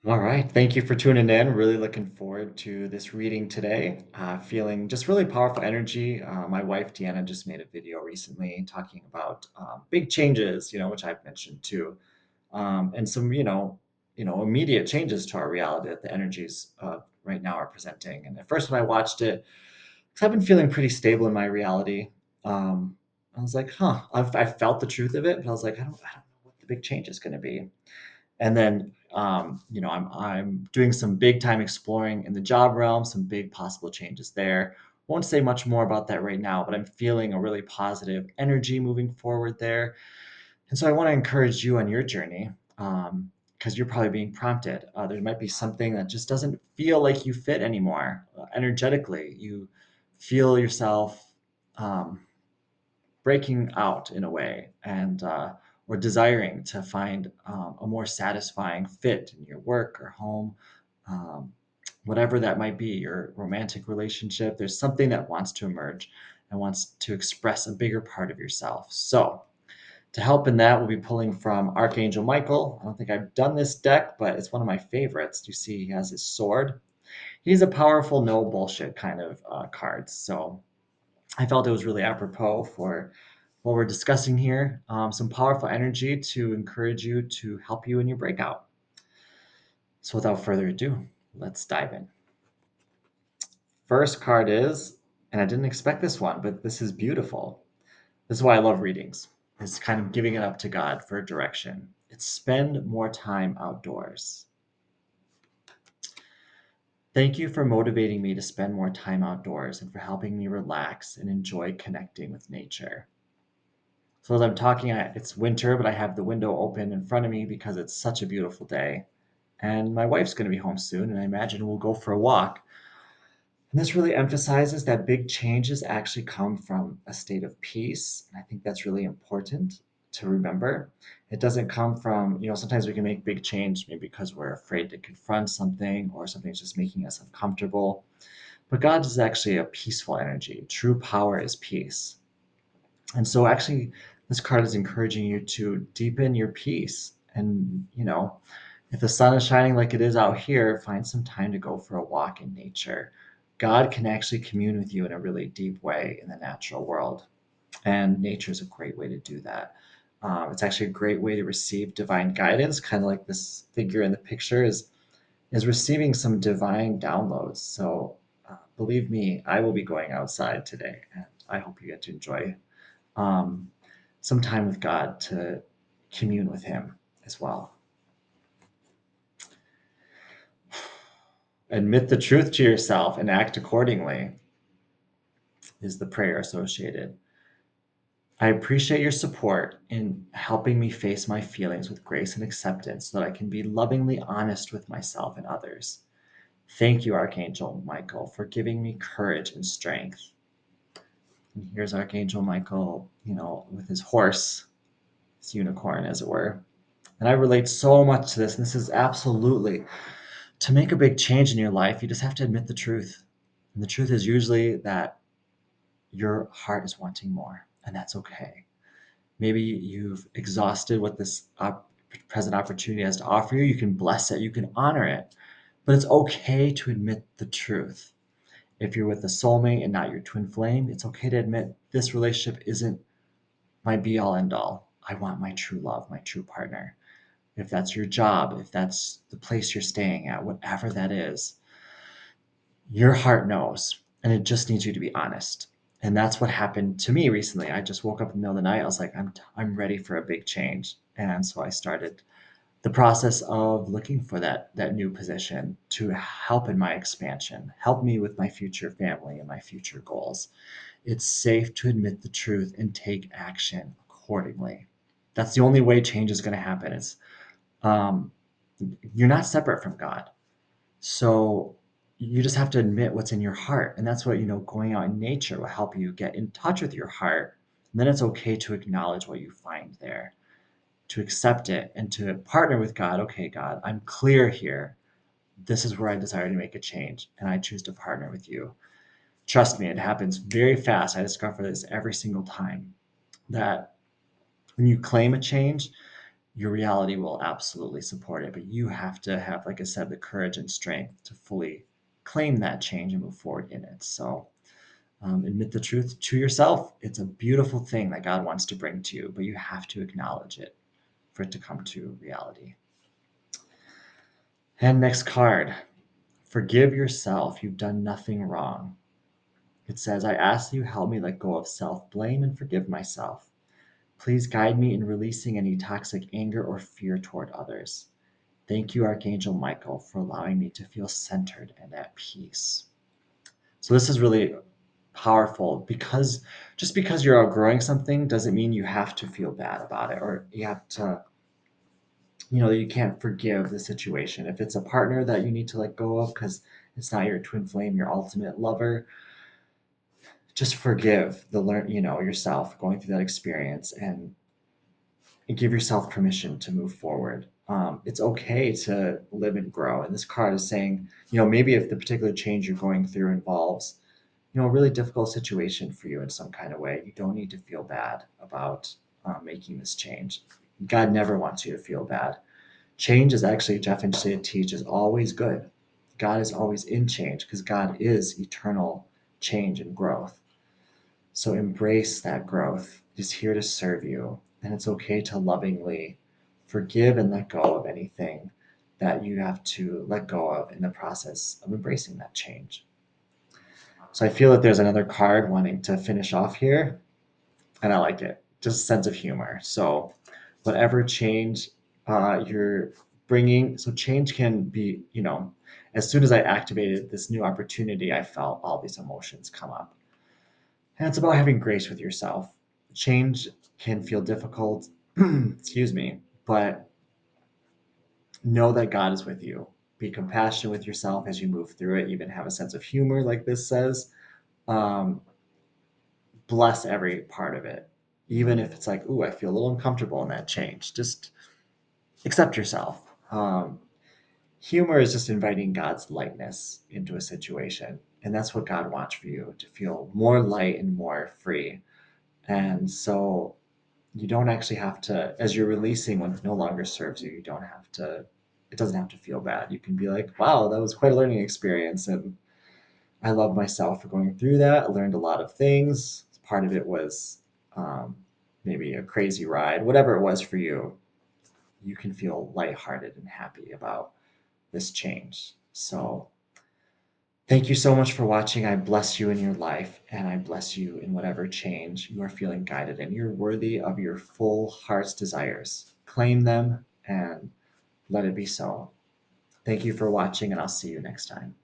All right. Thank you for tuning in. Really looking forward to this reading today. Feeling just really powerful energy. My wife Deanna just made a video recently talking about big changes, which I've mentioned too, and some, immediate changes to our reality that the energies right now are presenting. And at first, when I watched it, because I've been feeling pretty stable in my reality, um, I was like, huh. I felt the truth of it, but I was like, I don't know what the big change is going to be. And then, I'm doing some big time exploring in the job realm, some big possible changes there. Won't say much more about that right now, but I'm feeling a really positive energy moving forward there. And so I want to encourage you on your journey, because you're probably being prompted. There might be something that just doesn't feel like you fit anymore energetically. You feel yourself um, breaking out in a way, and or desiring to find a more satisfying fit in your work or home, um, whatever that might be, your romantic relationship. There's something that wants to emerge and wants to express a bigger part of yourself. So to help in that, we'll be pulling from Archangel Michael. I don't think I've done this deck, but it's one of my favorites. You see he has his sword. He's a powerful no bullshit kind of card. So I felt it was really apropos for what we're discussing here. Some powerful energy to encourage you, to help you in your breakout. So, without further ado, let's dive in. First card is, and I didn't expect this one, but this is beautiful. This is why I love readings. It's kind of giving it up to God for direction. It's spend more time outdoors. Thank you for motivating me to spend more time outdoors and for helping me relax and enjoy connecting with nature. So as I'm talking, it's winter, but I have the window open in front of me because it's such a beautiful day. And my wife's going to be home soon, and I imagine we'll go for a walk. And this really emphasizes that big changes actually come from a state of peace. And I think that's really important to remember. It doesn't come from, sometimes we can make big change maybe because we're afraid to confront something or something's just making us uncomfortable. But God is actually a peaceful energy. True power is peace. And so actually this card is encouraging you to deepen your peace. And, if the sun is shining like it is out here, find some time to go for a walk in nature. God can actually commune with you in a really deep way in the natural world. And nature is a great way to do that. It's actually a great way to receive divine guidance, kind of like this figure in the picture is receiving some divine downloads. So believe me, I will be going outside today, and I hope you get to enjoy um, some time with God to commune with Him as well. Admit the truth to yourself and act accordingly is the prayer associated. I appreciate your support in helping me face my feelings with grace and acceptance so that I can be lovingly honest with myself and others. Thank you, Archangel Michael, for giving me courage and strength. And here's Archangel Michael, with his horse, his unicorn, as it were. And I relate so much to this. And this is absolutely to make a big change in your life, you just have to admit the truth. And the truth is usually that your heart is wanting more, and that's okay. Maybe you've exhausted what this present opportunity has to offer you. You can bless it, you can honor it, but it's okay to admit the truth. If you're with a soulmate and not your twin flame, it's okay to admit this relationship isn't my be all end all. I want my true love, my true partner. If that's your job, if that's the place you're staying at, whatever that is, your heart knows, and it just needs you to be honest. And that's what happened to me recently. I just woke up in the middle of the night. I was like, I'm ready for a big change. And so I started the process of looking for that new position to help in my expansion, help me with my future family and my future goals. It's safe to admit the truth and take action accordingly. That's the only way change is going to happen. It's um, you're not separate from God. So you just have to admit what's in your heart. And that's what, going out in nature will help you get in touch with your heart. And then it's okay to acknowledge what you find there, to accept it and to partner with God. Okay, God, I'm clear here. This is where I desire to make a change, and I choose to partner with you. Trust me, it happens very fast. I discover this every single time that when you claim a change, your reality will absolutely support it. But you have to have, like I said, the courage and strength to fully claim that change and move forward in it. So admit the truth to yourself. It's a beautiful thing that God wants to bring to you, but you have to acknowledge it for it to come to reality. And next card, forgive yourself. You've done nothing wrong. It says, I ask that you help me let go of self blame and forgive myself. Please guide me in releasing any toxic anger or fear toward others. Thank you, Archangel Michael, for allowing me to feel centered and at peace. So, this is really powerful because just because you're outgrowing something doesn't mean you have to feel bad about it or you have to, you can't forgive the situation. If it's a partner that you need to let go of because it's not your twin flame, your ultimate lover, just forgive yourself going through that experience and give yourself permission to move forward. It's okay to live and grow. And this card is saying, maybe if the particular change you're going through involves, a really difficult situation for you in some kind of way, you don't need to feel bad about making this change. God never wants you to feel bad. Change is actually, Jeff and Sid teach, is always good. God is always in change because God is eternal change and growth. So embrace that growth. It is here to serve you. And it's okay to lovingly forgive and let go of anything that you have to let go of in the process of embracing that change. So I feel that there's another card wanting to finish off here, and I like it. Just sense of humor. So whatever change you're bringing, so change can be, as soon as I activated this new opportunity, I felt all these emotions come up. And it's about having grace with yourself. Change can feel difficult, excuse me, but know that God is with you. Be compassionate with yourself as you move through it. Even have a sense of humor, like this says. Um, Bless every part of it. Even if it's like, ooh, I feel a little uncomfortable in that change. Just accept yourself. Humor is just inviting God's lightness into a situation. And that's what God wants for you, to feel more light and more free. And so you don't actually have to, as you're releasing what no longer serves you, it doesn't have to feel bad. You can be like, wow, that was quite a learning experience. And I love myself for going through that. I learned a lot of things. Part of it was um, maybe a crazy ride, whatever it was for you. You can feel lighthearted and happy about this change. So, thank you so much for watching. I bless you in your life and I bless you in whatever change you are feeling guided in. You're worthy of your full heart's desires. Claim them and let it be so. Thank you for watching, and I'll see you next time.